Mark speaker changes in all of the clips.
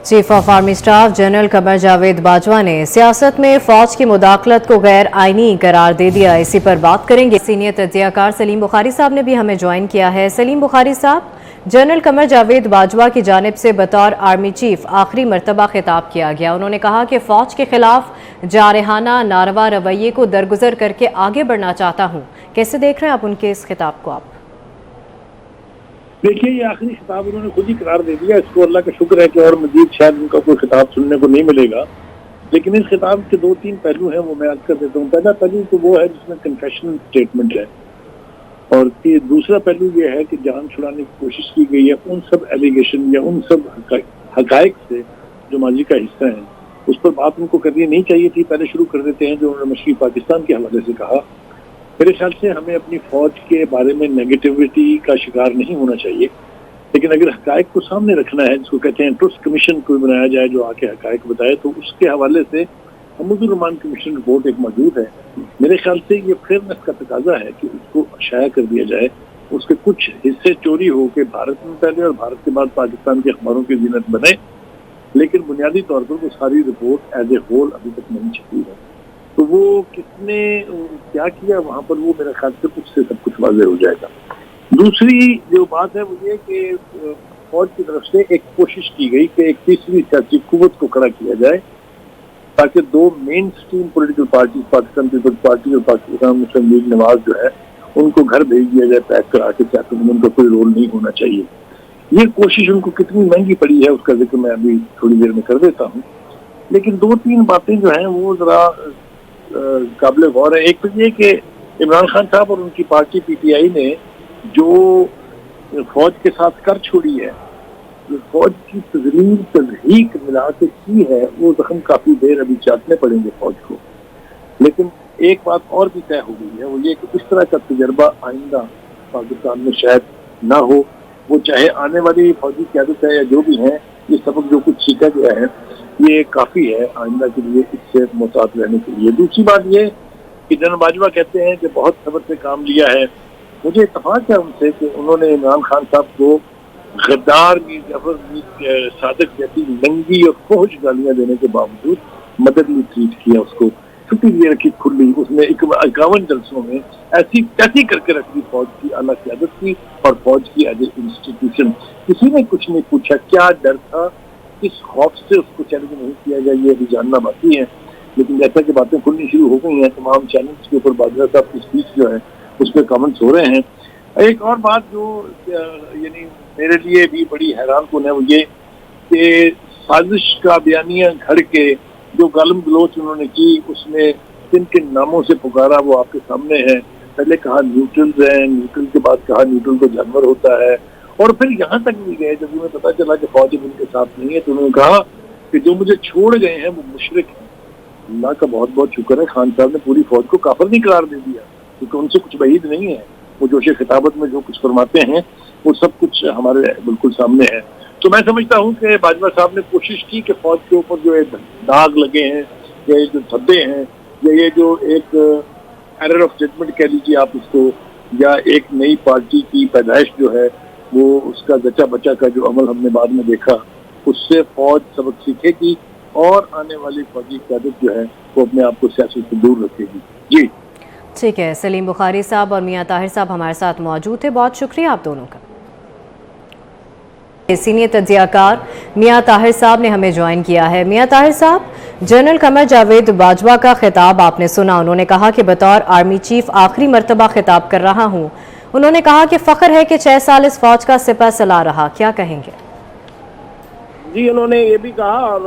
Speaker 1: Chief of army staff general Qamar Javed Bajwa ने सियासत में फौज की मुदाखलत को गैर आईनी करार दे दिया। इसी पर बात करेंगे। सीनियर तज्जियाकार सलीम बुखारी साहब ने भी हमें ज्वाइन किया है। सलीम बुखारी साहब, जनरल कमर जावेद बाजवा की जानिब से बतौर आर्मी चीफ आखिरी मरतबा खिताब किया गया। उन्होंने कहा कि फौज के खिलाफ जारहाना नारवा रवैये को दरगुजर करके आगे बढ़ना चाहता हूँ। कैसे देख रहे हैं आप उनके इस खिताब को? आप
Speaker 2: देखिए, ये आखिरी खिताब उन्होंने खुद ही करार दे दिया। इसको अल्लाह का शुक्र है कि और मजीद शायद उनका कोई खिताब सुनने को नहीं मिलेगा। लेकिन इस खिताब के 2-3 पहलू हैं, वो मैं अर्ज कर देता हूँ। पहला पहलू तो वो है जिसमें कन्फेशन स्टेटमेंट है, और दूसरा पहलू ये है कि जान छुड़ाने की कोशिश की गई है उन सब एलिगेशन या उन सब हकायक से जो माजी का हिस्सा है। उस पर बात उनको करनी नहीं चाहिए थी, पहले शुरू कर देते हैं जो उन्होंने मशरक़ी पाकिस्तान के हवाले से कहा। मेरे ख्याल से हमें अपनी फौज के बारे में नेगेटिविटी का शिकार नहीं होना चाहिए, लेकिन अगर हकायक को सामने रखना है, जिसको कहते हैं ट्रुथ कमीशन को बनाया जाए जो आके हकायक बताए, तो उसके हवाले से हमदुर रहमान कमीशन रिपोर्ट एक मौजूद है। मेरे ख्याल से ये फेयरनेस का तकाजा है कि उसको शाया कर दिया जाए। उसके कुछ हिस्से चोरी हो के भारत में पहले और भारत के बाद पाकिस्तान के अखबारों की जीनत बने, लेकिन बुनियादी तौर पर वो सारी रिपोर्ट एज ए होल अभी तक नहीं छपी है। तो वो किसने क्या किया वहां पर, वो मेरे ख्याल से उससे सब कुछ वाज़ेह हो जाएगा। दूसरी जो बात है वो ये कि फौज की तरफ से एक कोशिश की गई कि एक तीसरी सियासी कुव्वत को खड़ा किया जाए, ताकि 2 mainstream political party, Pakistan peoples party और पाकिस्तान मुस्लिम लीग नवाज जो है, उनको घर भेज दिया जाए पैक करा के, ताकि उनका कोई रोल नहीं होना चाहिए। ये कोशिश उनको कितनी महंगी पड़ी है उसका जिक्र मैं अभी थोड़ी देर में कर देता हूँ। लेकिन 2-3 बातें जो हैं वो जरा काबिल गौर है। एक तो ये कि इमरान खान साहब और उनकी पार्टी पीटीआई ने जो फौज के साथ कर छोड़ी है, जो फौज की तजहीक मिला के की है, वो जख्म काफी देर अभी चाटने पड़ेंगे फौज को। लेकिन एक बात और भी तय हो गई है, वो ये कि इस तरह का तजर्बा आइंदा पाकिस्तान में शायद ना हो। वो चाहे आने वाली फौजी क़यादत है या जो भी है, ये सबक जो कुछ सीखा गया है ये काफी है आइंदा के लिए इससे मुताबिक रहने के लिए। दूसरी बात ये कि जनरल बाजवा कहते हैं कि बहुत सब्र से काम लिया है। मुझे इत्तेफाक है उनसे कि उन्होंने इमरान खान साहब को गद्दार मीर जफर मीर सादिक जैसी नंगी और खोज गालियां देने के बावजूद मददली ट्रीट किया, उसको छुट्टी दिए रखी खुली। उसने 51 जलसों में ऐसी तैसी करके रख दी फौज की आला क़यादत की और फौज की एज ए इंस्टीट्यूशन। किसी ने कुछ नहीं पूछा क्या डर था, किस खौफ से उसको चैलेंज नहीं किया जाए, ये अभी जानना बाकी है। लेकिन जैसा कि बातें खुलनी शुरू हो गई हैं, तमाम चैनल्स के ऊपर बाजवा साहब की स्पीच जो है उस पर कमेंट्स हो रहे हैं। एक और बात जो यानी मेरे लिए भी बड़ी हैरान कुन है, वो ये कि साजिश का बयानिया घड़ के जो गालम गलोच उन्होंने की, उसमें किन किन नामों से पुकारा वो आपके सामने है। पहले कहा न्यूट्रल्स हैं, न्यूट्रल के बाद कहा न्यूट्रल तो जानवर होता है, और फिर यहाँ तक भी गए जब उन्हें पता चला कि फौज उनके साथ नहीं है तो उन्होंने कहा कि जो मुझे छोड़ गए हैं वो मुशरिक हैं। अल्लाह का बहुत बहुत शुक्र है खान साहब ने पूरी फौज को काफिर नहीं करार दे दिया, क्योंकि उनसे कुछ बहीद नहीं है। वो जोश खिताबत में जो कुछ फरमाते हैं वो सब कुछ हमारे बिल्कुल सामने है। तो मैं समझता हूँ कि बाजवा साहब ने कोशिश की कि फौज के ऊपर जो दाग लगे हैं या ये जो धब्बे हैं या ये जो एक एरर ऑफ जजमेंट कह लीजिए आप इसको, या एक नई पार्टी की पैदाइश जो है वो उसका जचा बचा का जो अमल हमने बाद में देखा, उससे फौज सबक सीखेगी और आने वाली फौजी क़यादत जो है वो अपने आप को सियासत से दूर रखेगी। जी
Speaker 1: ठीक है। सलीम बुखारी साहब और मियां ताहिर साहब हमारे साथ मौजूद थे, बहुत शुक्रिया आप दोनों का। सीनियर तज्जियाकार मियां ताहिर साहब ने हमें ज्वाइन किया है। मियां ताहिर साहब, जनरल कमर जावेद बाजवा का खिताब आपने सुना। उन्होंने कहा कि बतौर आर्मी चीफ आखिरी मरतबा खिताब कर रहा हूँ। उन्होंने कहा कि फख्र है कि 6 साल इस फौज का सिपह सलार रहा। क्या कहेंगे?
Speaker 3: जी, उन्होंने ये भी कहा और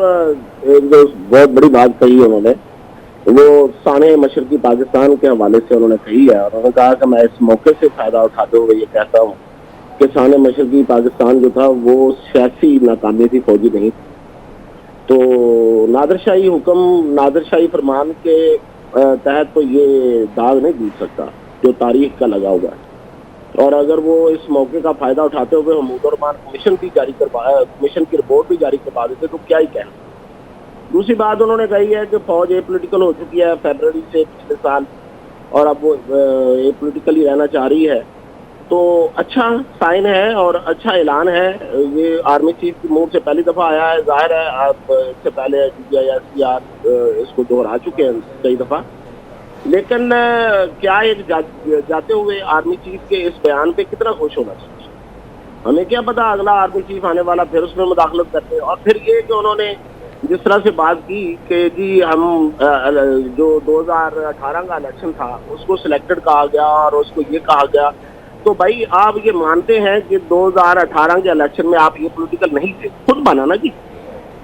Speaker 3: एक जो बहुत बड़ी बात कही उन्होंने, वो साने मशरकी पाकिस्तान के हवाले से उन्होंने कही है। और उन्होंने कहा कि मैं इस मौके से फायदा उठाते हुए ये कहता हूँ कि साने मशरकी पाकिस्तान जो था वो सियासी नाकामी थी, फौजी नहीं। तो नादरशाही हुक्म, नादरशाही फरमान के तहत तो ये दाग नहीं दूध सकता जो तारीख का लगा हुआ है। और अगर वो इस मौके का फायदा उठाते हुए हमदुर रहमान कमीशन की रिपोर्ट भी जारी करवा देते तो क्या ही कहना। दूसरी बात उन्होंने कही है कि फौज ए पोलिटिकल हो चुकी है फरवरी से पिछले साल, और अब वो ए पोलिटिकली रहना चाह रही है। تو اچھا سائن ہے اور اچھا اعلان ہے. یہ آرمی چیف کی منہ سے پہلی دفعہ آیا ہے. ظاہر ہے آپ اس سے پہلے SPR اس کو دہرا چکے ہیں کئی دفعہ, لیکن کیا ایک جاتے ہوئے آرمی چیف کے اس بیان پہ کتنا خوش ہونا چاہیے. ہمیں کیا پتا اگلا آرمی چیف آنے والا پھر اس میں مداخلت کرتے. اور پھر یہ کہ انہوں نے جس طرح سے بات کی کہ جی ہم جو 2018 کا الیکشن تھا اس کو سلیکٹڈ کہا گیا اور اس کو یہ کہا گیا, تو بھائی آپ یہ مانتے ہیں کہ 2018 کے الیکشن میں آپ یہ پولیٹیکل نہیں تھے, خود مانا نا جی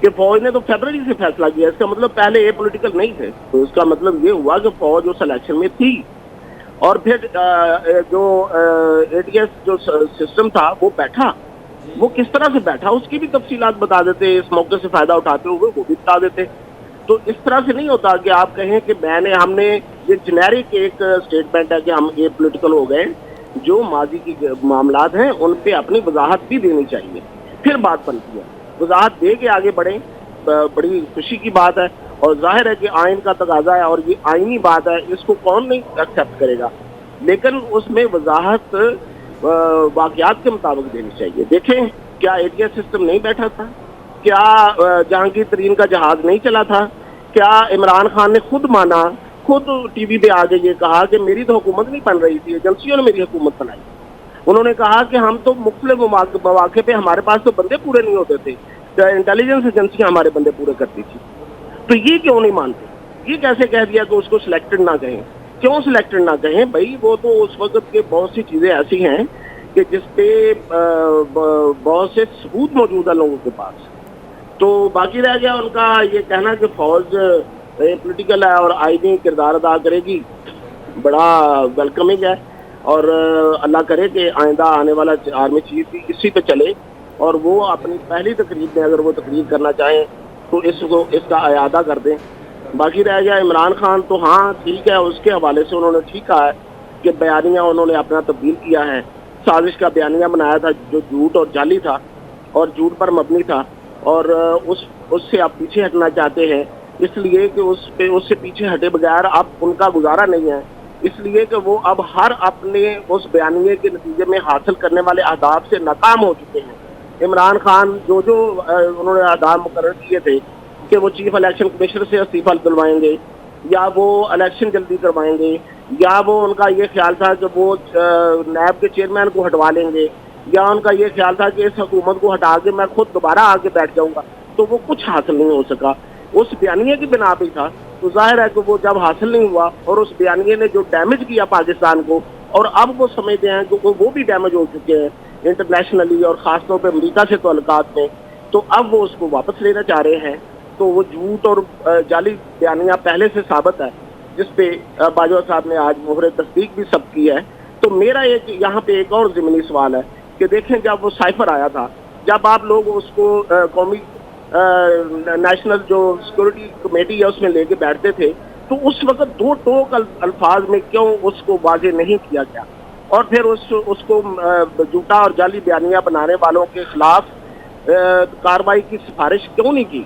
Speaker 3: کہ فوج نے تو فیبرری سے فیصلہ کیا, اس کا مطلب پہلے یہ پولیٹیکل نہیں تھے. تو اس کا مطلب یہ ہوا کہ فوج اس الیکشن میں تھی. اور پھر جو ATS جو سسٹم تھا وہ بیٹھا, وہ کس طرح سے بیٹھا اس کی بھی تفصیلات بتا دیتے, اس موقع سے فائدہ اٹھاتے ہوئے وہ بھی بتا دیتے. تو اس طرح سے نہیں ہوتا کہ آپ کہیں کہ ہم نے یہ جنیرک ایک اسٹیٹمنٹ ہے کہ ہم یہ پولیٹیکل ہو گئے. جو ماضی کی معاملات ہیں ان پہ اپنی وضاحت بھی دینی چاہیے, پھر بات بنتی ہے. وضاحت دے کے آگے بڑھیں, بڑی خوشی کی بات ہے. اور ظاہر ہے کہ آئین کا تقاضا ہے اور یہ آئینی بات ہے, اس کو کون نہیں ایکسیپٹ کرے گا, لیکن اس میں وضاحت واقعات کے مطابق دینی چاہیے. دیکھیں کیا ATS سسٹم نہیں بیٹھا تھا, کیا جہانگیر ترین کا جہاز نہیں چلا تھا, کیا عمران خان نے خود مانا, خود ٹی وی پہ آگے یہ کہا کہ میری تو حکومت نہیں بن رہی تھی, ایجنسیوں نے میری حکومت بنائی. انہوں نے کہا کہ ہم تو مختلف مواقع پہ ہمارے پاس تو بندے پورے نہیں ہوتے تھے, انٹیلیجنس ایجنسیاں ہمارے بندے پورے کرتی تھی. تو یہ کیوں نہیں مانتے, یہ کیسے کہہ دیا کہ اس کو سلیکٹڈ نہ کہیں. کیوں سلیکٹڈ نہ کہیں بھائی, وہ تو اس وقت کے بہت سی چیزیں ایسی ہیں کہ جس پہ بہت سے ثبوت موجود ہیں لوگوں کے پاس. تو باقی رہ گیا ان کا یہ کہنا کہ فوج پولیٹیکل ہے اور آئینی کردار ادا کرے گی. بڑا ویلکمنگ ہے, اور اللہ کرے کہ آئندہ آنے والا آرمی چیف بھی اسی پہ چلے, اور وہ اپنی پہلی تقریب میں اگر وہ تقریر کرنا چاہیں تو اس کا اعادہ کر دیں. باقی رہ گیا عمران خان, تو ہاں ٹھیک ہے, اس کے حوالے سے انہوں نے ٹھیک کہا ہے کہ بیانیہ انہوں نے اپنا تبدیل کیا ہے. سازش کا بیانیہ بنایا تھا جو جھوٹ اور جعلی تھا اور جھوٹ پر مبنی تھا, اور اس سے آپ پیچھے ہٹنا چاہتے ہیں, اس لیے کہ اس سے پیچھے ہٹے بغیر اب ان کا گزارا نہیں ہے. اس لیے کہ وہ اب ہر اپنے اس بیانیے کے نتیجے میں حاصل کرنے والے اہداف سے ناکام ہو چکے ہیں. عمران خان جو انہوں نے اہداف مقرر کیے تھے کہ وہ چیف الیکشن کمشنر سے استعفیٰ دلوائیں گے, یا وہ الیکشن جلدی کروائیں گے, یا وہ ان کا یہ خیال تھا کہ وہ نیب کے چیئرمین کو ہٹوا لیں گے, یا ان کا یہ خیال تھا کہ اس حکومت کو ہٹا کے میں خود دوبارہ آ کے بیٹھ جاؤں گا, تو وہ کچھ حاصل نہیں ہو سکا. اس بیانیے کی بنا پہ تھا. تو ظاہر ہے کہ وہ جب حاصل نہیں ہوا, اور اس بیانیے نے جو ڈیمیج کیا پاکستان کو, اور اب وہ سمجھتے ہیں کہ وہ بھی ڈیمیج ہو چکے ہیں انٹرنیشنلی اور خاص طور پہ امریکہ سے تعلقات میں, تو اب وہ اس کو واپس لینا چاہ رہے ہیں. تو وہ جھوٹ اور جعلی بیانیہ پہلے سے ثابت ہے, جس پہ باجوہ صاحب نے آج مہر تصدیق بھی سب کی ہے. تو میرا یہاں پہ ایک اور ضمنی سوال ہے کہ دیکھیں جب وہ سائفر آیا تھا, جب آپ لوگ اس کو قومی نیشنل جو سیکورٹی کمیٹی ہے اس میں لے کے بیٹھتے تھے, تو اس وقت دو ٹوک الفاظ میں کیوں اس کو واضح نہیں کیا گیا, اور پھر اس کو جھوٹا اور جعلی بیانیہ بنانے والوں کے خلاف کارروائی کی سفارش کیوں نہیں کی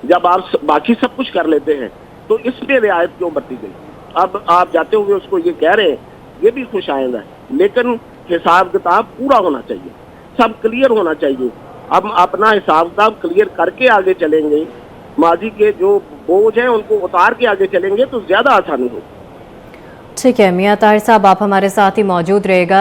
Speaker 3: جب آپ باقی سب کچھ کر لیتے ہیں؟ تو اس پہ رعایت کیوں برتی گئی؟ اب آپ جاتے ہوئے اس کو یہ کہہ رہے ہیں, یہ بھی خوش آئند ہے, لیکن حساب کتاب پورا ہونا چاہیے, سب کلیئر ہونا چاہیے. اب اپنا حساب کتاب کلیئر کر کے آگے چلیں گے, ماضی کے جو بوجھ ہیں ان کو اتار کے آگے چلیں گے تو زیادہ آسانی ہوگی.
Speaker 1: ٹھیک ہے میاں طاہر صاحب, آپ ہمارے ساتھ ہی موجود رہے گا.